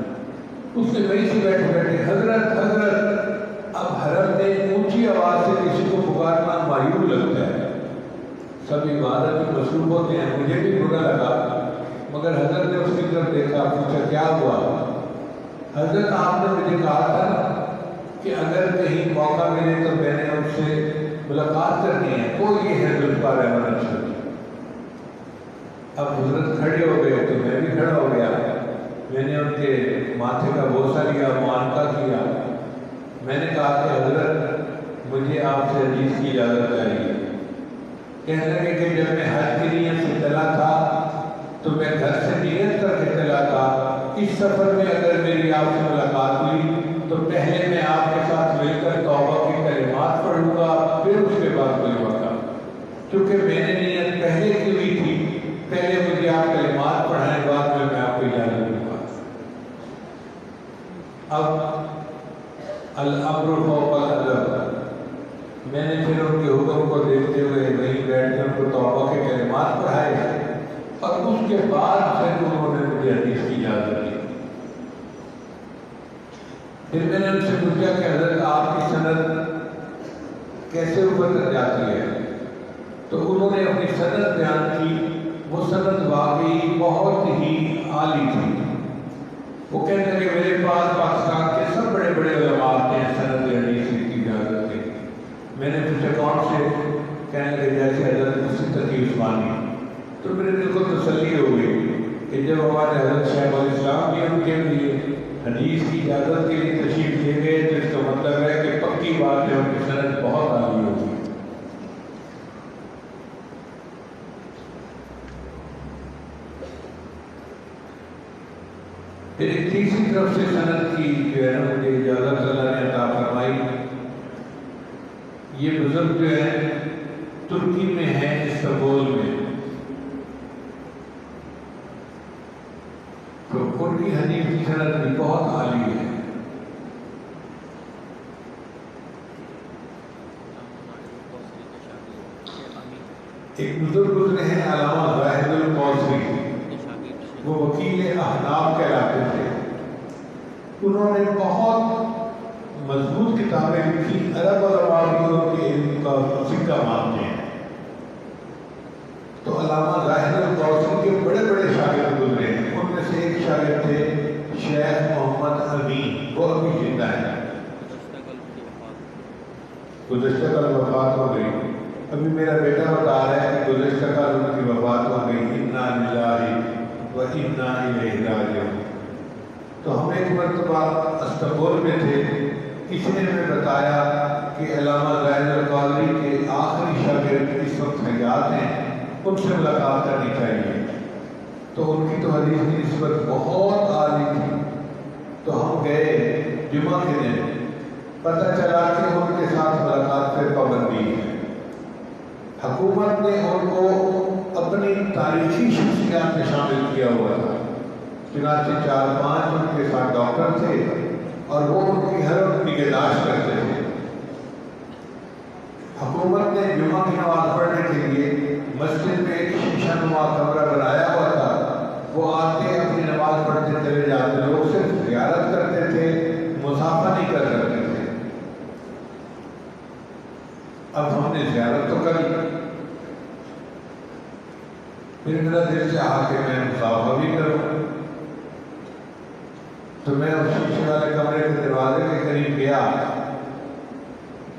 اس نے وہیں سے بیٹھے بیٹھے حضرت حضرت، اب حرم میں اونچی آواز سے کسی کو پکارنا مایوب لگتا ہے، سب عبادت میں مصروف ہوتے ہیں، مجھے بھی برا لگا مگر حضرت نے اس کی طرف دیکھا، پوچھا کیا ہوا؟ حضرت آپ نے مجھے کہا تھا کہ اگر کہیں موقع ملے تو میں نے ان سے ملاقات کرنی ہے، وہ یہ ہے ذوالفقار احمد مشہدی۔ اب حضرت کھڑے ہو گئے تو میں بھی کھڑا ہو گیا، میں نے ان کے ماتھے کا بوسہ لیا، معانقہ کیا۔ میں نے کہا کہ حضرت مجھے آپ سے حدیث کی اجازت چاہیے۔ کہنے لگے کہ جب میں حج کی نیت سے چلا تھا تو میں گھر سے نیت کر کے چلا تھا اس سفر میں اگر میری آپ سے ملاقات ہوئی تو پہلے میں آپ کے ساتھ مل کر توبہ کی کلمات پڑھوں گا، پھر اس کے بعد کلمہ کا، کیونکہ میں نے نیت پہلے کی ہوئی تھی، پہلے مجھے آپ کلمات پڑھانے بعد میں آپ کو اجازت دوں گا۔ اب الامر فوق الادب، میں نے پھر ان کے حکم کو دیکھتے ہوئے وہیں بیٹھ کر ان کو توبہ کے کلمات پڑھائے اور اس کے بعد پھر انہوں نے مجھے حدیث کی اجازت دی۔ پھر میں نے ان سے پوچھا کہ حضرت آپ کی سند کیسے اوپر تک جاتی ہے؟ تو انہوں نے اپنی سند بیان کی، وہ سند واقعی بہت ہی عالی تھی۔ وہ کہنے لگے میرے پاس پاکستان کے سب بڑے بڑے علماء آتے ہیں سند حدیث کی اجازت کے۔ میں نے پوچھا کون سے؟ کہنے لگے جیسے حضرت مفتی تقی عثمانی۔ تو میرے دل کو تسلی ہو گئی کہ جب ہمارے حضرت شیخ الاسلام بھی ان کے لیے حدیث کی اجازت کے لیے تشریف لے گئے تو اس کا مطلب ہے کہ پکی بات ہے ان کی سند بہت عالی ہوگی۔ پھر ایک تیسری طرف سے سند کی جو ہے نا مجھے اجازت اللہ نے عطا فرمائی۔ یہ بزرگ جو ہے ترکی میں ہے، استنبول میں، تو ان کی حدیث کی سند بھی بہت عالی ہے۔ ایک بزرگ گزرے ہیں علامہ زاہد القوسری، وہ وکیل احناف کہلاتے تھے۔ انہوں نے بہت مضبوط کتابیں لکھی، عرب علماء بھی ان کے علم کا سکہ مانتے ہیں۔ تو علامہ زاہد القوسری کے بڑے بڑے شاگرد گزرے ہیں، ان میں سے ایک شاگرد تھے شیخ محمد امین، وہ ابھی زندہ ہیں، گزشتہ کل وفات ہو گئی۔ ابھی میرا بیٹا بتا رہا ہے کہ گزشتہ کل ان کی وفات ہو گئی، انا للہ و انا الیہ راجعون۔ تو ہم ایک مرتبہ استنبول میں تھے، کسی نے ہمیں بتایا کہ علامہ زاہد القوسری کے آخری شاگرد اس وقت حیات ہیں، ان سے ملاقات کرنی چاہیے۔ تو ان کی تو حدیث کی نسبت بہت عالی تھی۔ تو ہم گئے جمعہ کے دن، پتہ چلا کہ ان کے ساتھ ملاقات پہ پابندی ہے۔ حکومت نے ان کو اپنی تاریخی شخصیات میں شامل کیا ہوا تھا، چنانچہ 4-5 ان کے ساتھ ڈاکٹر تھے اور وہ ان کی ہر وقت نگہداشت کرتے تھے۔ حکومت نے جمعہ کی نماز پڑھنے کے لیے مسجد میں ایک شیشہ نما کمرہ بنایا ہوا تھا، وہ آتے اپنی نماز پڑھتے چلے جاتے، لوگ صرف زیارت کرتے تھے، مسافہ نہیں کر سکتے تھے۔ اب ہم نے زیارت تو کری، پھر میرا دل سے آ کے میں مسافہ بھی کروں، تو میں اس شیشے والے کمرے کے دروازے کے قریب گیا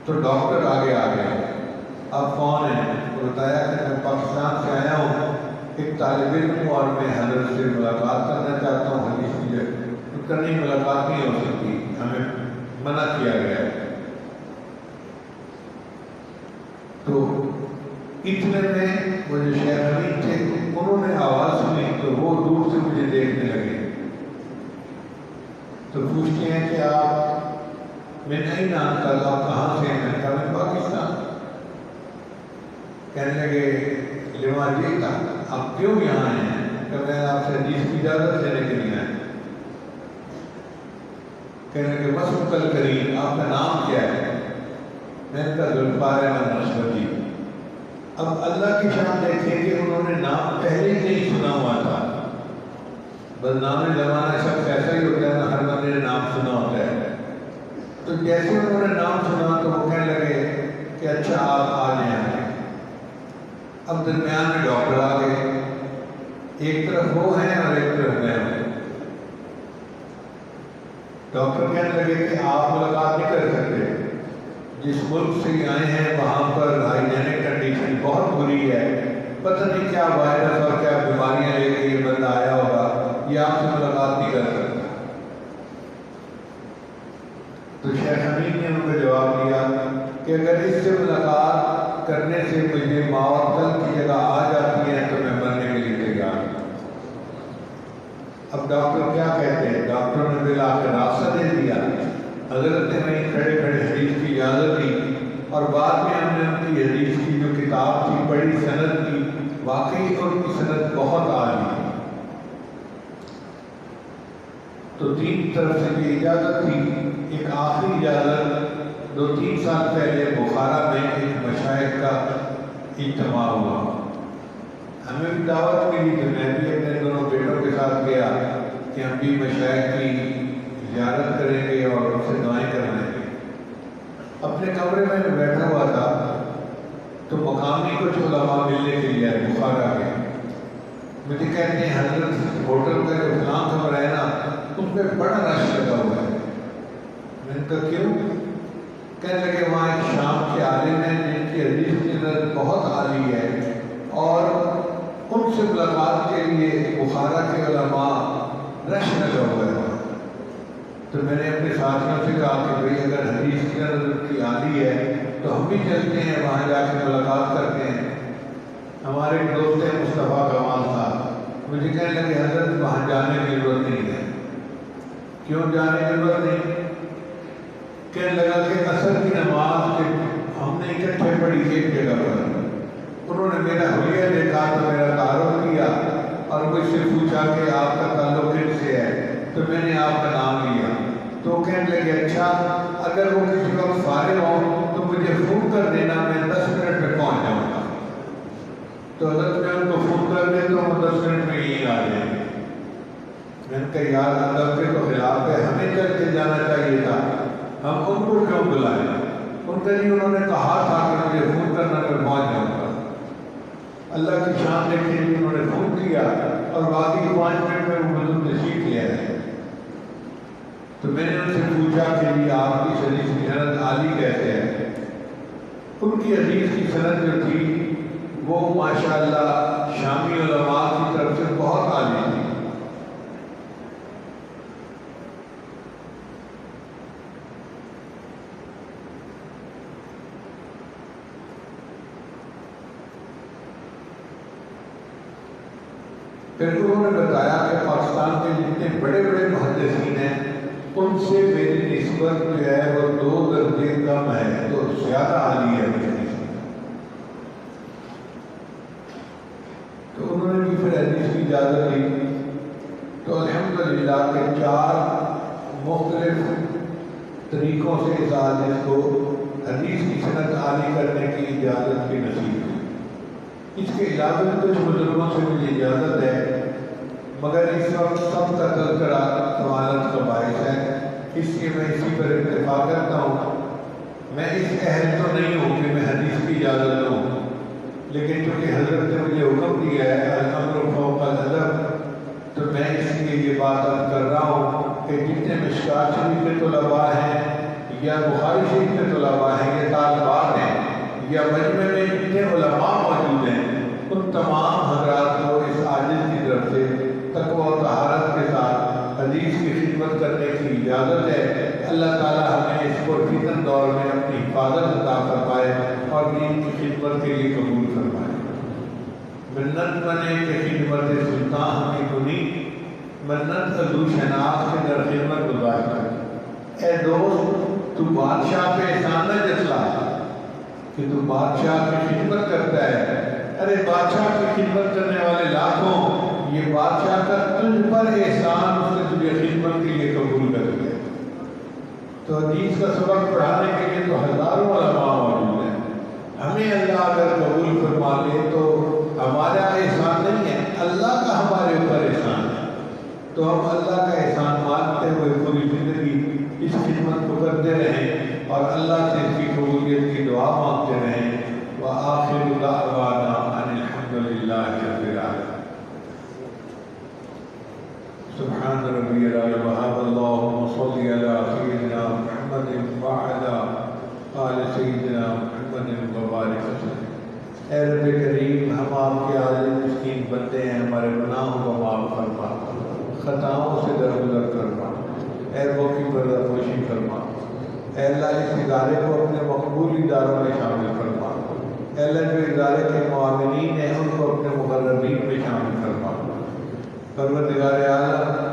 تو ڈاکٹر آگے آ گیا۔ اب کون ہے؟ تو بتایا کہ میں پاکستان سے آیا ہوں، ایک طالب علم ہوں اور میں حضرت سے ملاقات کرنا چاہتا ہوں، حدیث کی کرنی ملاقات نہیں ہو سکتی، ہمیں منع کیا گیا ہے۔ تو اتنے میں وہ جو شیخ امین تھے انہوں نے آواز سنی تو وہ دور سے مجھے دیکھنے لگے، تو پوچھتے ہیں کہ آپ، میں نہیں جانتا آپ کہاں سے ہیں؟ میں نے کہا میں پاکستان۔ کہنے لگے لما جی تھا، آپ کیوں یہاں ہیں؟ کہ میں آپ سے حدیث کی اجازت لینے کے لیے آیا۔ کہنے لگے بس مکل کریم، آپ کا نام کیا ہے؟ میں نے کہا ذوالفقار احمد نشوتی۔ اب اللہ کی شان دیکھیں کہ انہوں نے نام پہلے ہی نہیں سنا ہوا تھا، بدنام زمانہ شخص ایسا ہی ہوتا ہے نا، ہر بندے نے نام سنا ہوتا ہے۔ تو جیسے انہوں نے نام سنا تو وہ کہنے لگے کہ اچھا آپ آ جائیں۔ اب درمیان میں ڈاکٹر آ گئے، ایک طرف وہ ہیں اور ایک طرف میں ہوں۔ ڈاکٹر کہنے لگے کہ آپ ملاقات نہیں کر سکتے، جس ملک سے آئے ہیں وہاں پر ہائیجینک کنڈیشن بہت بری ہے، پتہ نہیں کیا وائرس اور کیا بیماریاں لے کے یہ بندہ آیا ہوگا، یہ آپ سے ملاقات نہیں کر سکتا۔ تو شیخ امین نے ان کو جواب دیا کہ اگر اس سے ملاقات کرنے سے مجھے معطل کی جگہ آ جاتی ہے تو میں مرنے کے لیے تیار ہوں۔ اب ڈاکٹر کیا کہتے ہیں؟ ڈاکٹر نے بالآخر راستہ دے دیا۔ حضرت نے وہیں کھڑے کھڑے حدیث کی اجازت دی، اور بعد میں ہم نے ان کی حدیث کی جو کتاب تھی پڑھی، سند کی، واقعی ان کی سند بہت عالی ہے۔ تو تین طرف سے یہ اجازت تھی۔ ایک آخری اجازت 2-3 سال پہلے بخارا میں ایک مشائخ کا اجتماع ہوا، ہمیں بھی دعوت ملی تو میں بھی اپنے دونوں بیٹوں کے ساتھ گیا کہ ہم بھی مشائخ کی زیارت کریں گے اور ان سے دعائیں کروائیں گے۔ اپنے کمرے میں بیٹھا ہوا تھا تو مقامی کچھ علماء ملنے کے لیے آئے بخارا کے۔ مجھے کہتے ہیں حضرت ہوٹل کا جو فلاں کمرہ ہے نا اس میں بڑا رش لگا ہوا ہے۔ میں نے کہا کیوں؟ کہنے لگے وہاں ایک شام کے عالم ہیں جن کی حدیث کی نظر بہت عالی ہے، اور ان سے ملاقات کے لیے بخارا کے علماء رش لگا ہوا ہے۔ تو میں نے اپنے ساتھیوں سے کہا کہ بھئی اگر حدیث کی نظر کی عالی ہے تو ہم بھی چلتے ہیں، وہاں جا کے ملاقات کرتے ہیں۔ ہمارے ایک دوست ہیں مصطفیٰ کمال صاحب، مجھے کہنے لگے حضرت وہاں جانے کی ضرورت نہیں ہے۔ کیوں جانے کی ضرورت نہیں؟ کہنے لگا کہ عصر کی نماز کے ہم نے اکٹھے پڑھی ایک جگہ پر، انہوں نے میرا حلیہ دیکھا تو میرا تعارف کیا اور مجھ سے پوچھا کہ آپ کا تعلق کن سے ہے، تو میں نے آپ کا نام لیا۔ تو کہنے لگے اچھا اگر وہ کسی وقت فارغ ہوں تو مجھے فون کر دینا، میں 10 منٹ میں پہنچ جاؤں گا۔ تو حضرت میں ان کو فون کر دے تو وہ 10 منٹ میں یہیں آ جائیں گے۔ میں نے کہا یار ادب کے تو خلاف ہے، ہمیں چل کے جانا چاہیے تھا، ہم ان کو کیوں بلائیں؟ ان کا نہیں، انہوں نے کہا تھا کہ مجھے فون کرنا، میں پہنچ جاؤں گا۔ اللہ کی شان دیکھیں جی، انہوں نے فون کیا اور باقی 5 منٹ میں وہ بزرگ تشریف لے آئے۔ تو میں نے ان سے پوچھا کہ جی آپ کی حدیث کی سند عالی کیسے ہے؟ ان کی حدیث کی سند جو تھی وہ ماشاءاللہ شامی علماء کی طرف سے بہت عالی تھی۔ پھر انہوں نے بتایا کہ پاکستان کے جتنے بڑے بڑے محدثین ہیں ان سے میری نسبت جو ہے وہ 2 درجے کم ہے، تو زیادہ عالی ہے میری نسبت۔ تو انہوں نے بھی پھر حدیث کی اجازت دی۔ تو الحمدللہ کہ 4 مختلف طریقوں سے اس حدیث کو حدیث کی سند عالی کرنے کی اجازت بھی نصیب ہوئی۔ اس کے علاوہ بھی کچھ بزرگوں سے مجھے اجازت ہے، مگر اس وقت سب کا تذکرہ سوالات کا باعث ہے، اس لیے میں اسی پر اکتفا کرتا ہوں۔ میں اس اہل تو نہیں ہوں کہ میں حدیث کی اجازت لوں، لیکن چونکہ حضرت نے مجھے حکم دیا ہے الامر فوق الادب، تو میں اس لیے یہ بات عرض کر رہا ہوں کہ جتنے مشکات شریف کے طلباء ہیں یا بخاری شریف کے طلباء ہیں یا طالبات ہیں یا مجمع میں جتنے علماء موجود ہیں، ان تمام حضرات کو اس عاجز کی طرف سے تقوی و طہارت کے ساتھ حدیث کی خدمت کرنے کی اجازت ہے۔ اللہ تعالی ہمیں اس پرفتن دور میں اپنی حفاظت عطا فرمائے اور دین کی خدمت کے لیے قبول فرمائے۔ منت بنے کہ خدمت سلطان ہمیں کنی، منت عزو شناخت کے در خدمت گزار کر۔ اے دوست تو بادشاہ پہ احسان نہ جتلا کہ تو بادشاہ کی خدمت کرتا ہے، ارے بادشاہ کی خدمت کرنے والے لاکھوں، یہ بادشاہ کا تجھ پر احسان اس نے تجھے خدمت کے لیے قبول کر لیا۔ تو حدیث کا سبق پڑھانے کے لیے تو ہزاروں علماء موجود ہیں، ہمیں اللہ اگر قبول فرما لے تو ہمارا احسان نہیں ہے، اللہ کا ہمارے اوپر احسان ہے۔ تو ہم اللہ کا احسان مانتے ہوئے پوری زندگی اس خدمت کو کرتے رہیں اور اللہ سے اس کی قبولیت کی دعا مانگتے رہیں۔ وآخر دعوانا ان الحمد للہ رب العالمین۔ سبحان ربی العلی وحب اللہم صلی علی سیدنا محمد وعلا آل سیدنا محمد وبارک وسلم۔ اے رب کریم، ہم آپ کے عاجز مسکین بندے ہیں، ہمارے گناہوں کو معاف فرما، خطاؤں سے درگزر فرما، عیبوں کی پردہ پوشی فرما۔ اے اللہ اس ادارے کو اپنے مقبول اداروں میں شامل فرما۔ اللہ جو ادارے کے معاونین ہیں ان کو اپنے مقربین میں شامل فرما۔ پروردگار عالم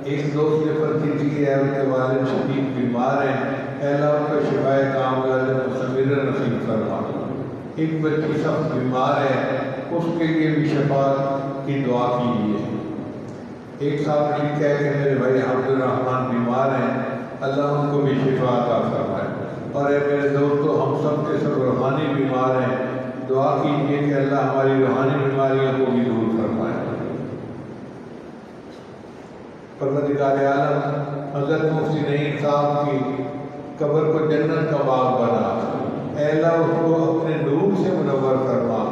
ایک دوست نے فرضی کی ہے ان کے والد شدید بیمار ہیں، اللہ ان کو شفائے کاملہ مستمرہ نصیب فرما۔ ایک بچی سخت بیمار ہے، اس کے لیے بھی شفا کی دعا کیجیے۔ ایک صاحب نے کہا کہ میرے بھائی عبد الرحمن بیمار ہیں، اللہ ان کو بھی شفا عطا فرمائے۔ اور اے میرے دوستو، ہم سب کے سب روحانی بیمار ہیں، دعا کیجیے کہ اللہ ہماری روحانی بیماریوں کو بھی دور فرمائے۔ پروردگار عالم حضرت مفتی نعیم صاحب کی قبر کو جنت کا باغ بنا، اے اللہ اس کو اپنے نور سے منور فرما،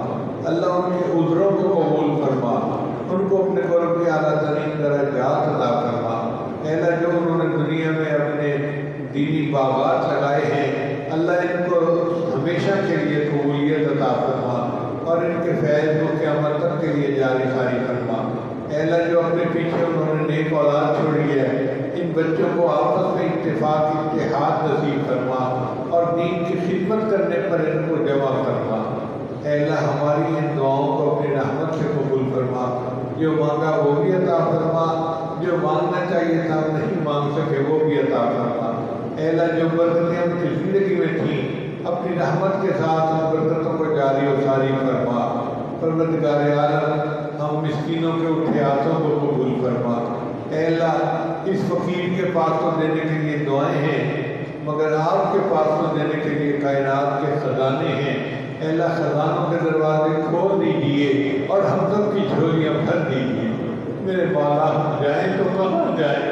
اللہ ان کے عذروں کو قبول فرما، ان کو اپنے قرب کے اعلیٰ ترین درجات عطا فرما۔ اے اللہ جو انہوں نے دنیا میں اپنے دینی باغات لگائے ہیں، اللہ ان کو ہمیشہ کے لیے قبولیت عطا فرما اور ان کے فیض کو قیامت تک کے لیے جاری ساری فرما۔ اے اللہ جو اپنے پیچھے انہوں نے نیک اولاد چھوڑی ہے، ان بچوں کو آپس میں اتفاق اتحاد نصیب فرما اور دین کی خدمت کرنے پر ان کو جمع فرما۔ اے اللہ ہماری ان دعاؤں کو اپنی رحمت سے قبول فرما، جو مانگا وہ بھی عطا فرما، جو مانگنا چاہیے تھا نہیں مانگ سکے وہ بھی عطا فرما۔ اے اللہ جو برکتیں ہم کی زندگی میں تھیں، اپنی رحمت کے ساتھ ان برکتوں کو جاری و ساری فرما۔ پروردگار عالم ہم مسکینوں کے اٹھے ہاتھوں کو قبول فرما۔ اے اللہ اس فقیر کے پاس تو دینے کے لیے دعائیں ہیں، مگر آپ کے پاس تو دینے کے لیے کائنات کے خزانے ہیں۔ اے اللہ خزانوں کے دروازے کھول دیجیے اور ہم سب کی جھولیاں بھر دیجیے۔ میرے مولا ہم جائیں تو کہاں جائیں،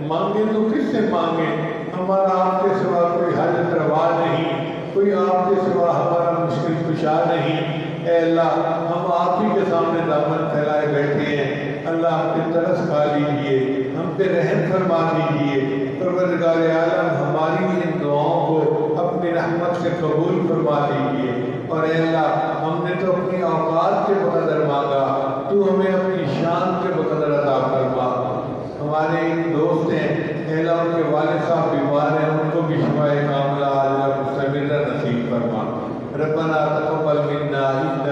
مانگیں تو کس سے مانگیں؟ ہمارا آپ کے سوا کوئی حاجت روا نہیں، کوئی آپ کے سوا ہمارا مشکل کشا نہیں۔ اے اللہ ہم آپ ہی کے سامنے دامن پھیلائے بیٹھے ہیں، اللہ آپ کی ترس کھا لیجیے، ہم پہ رحم فرما دیجیے۔ پروردگار عالم ہماری ان دعاؤں کو اپنی رحمت سے قبول فرما دیجیے۔ اور اے اللہ ہم نے تو اپنی اوقات کے بقدر مانگا، تو ہمیں اپنی شان کے بقدر عطا فرما۔ ہمارے ایک دوست ہیں، اے اللہ ان کے والد صاحب بیمار ہیں، ان کو بھی شفائے کاملہ عاجلہ مستمرہ نصیب فرما۔ ربنا تقبل منا انک،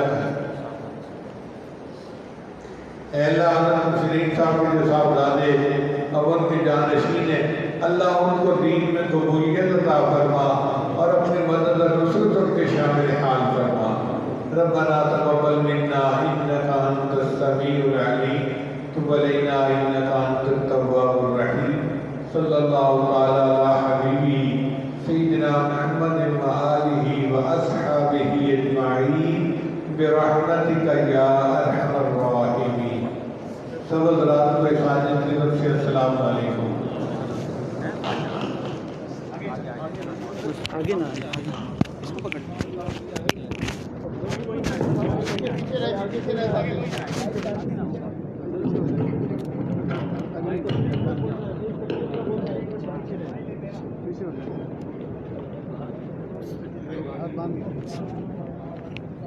اے اللہ حضرت مسلم صاحب کے جو صاحبزادے اب ان کے جانشین ہیں، اللہ ان کو دین میں قبولیت عطا فرما اور اپنی مدد اور نصرت ان کے شامل حال فرما۔ ربنا تقبل منا انک انت السمیع العلیم تب علینا انک انت التواب الرحیم۔ صلی اللہ تعالی علی حبیبی سیدنا محمد وآلہ واصحابہ اجمعین برحمتک یا ارحم الراحمین۔ سب حضرات کو ساجد کی طرف سے السلام علیکم۔ آگے نا اس کو پکڑ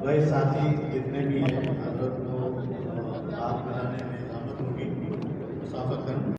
بھائی ساتھی جتنے بھی ہیں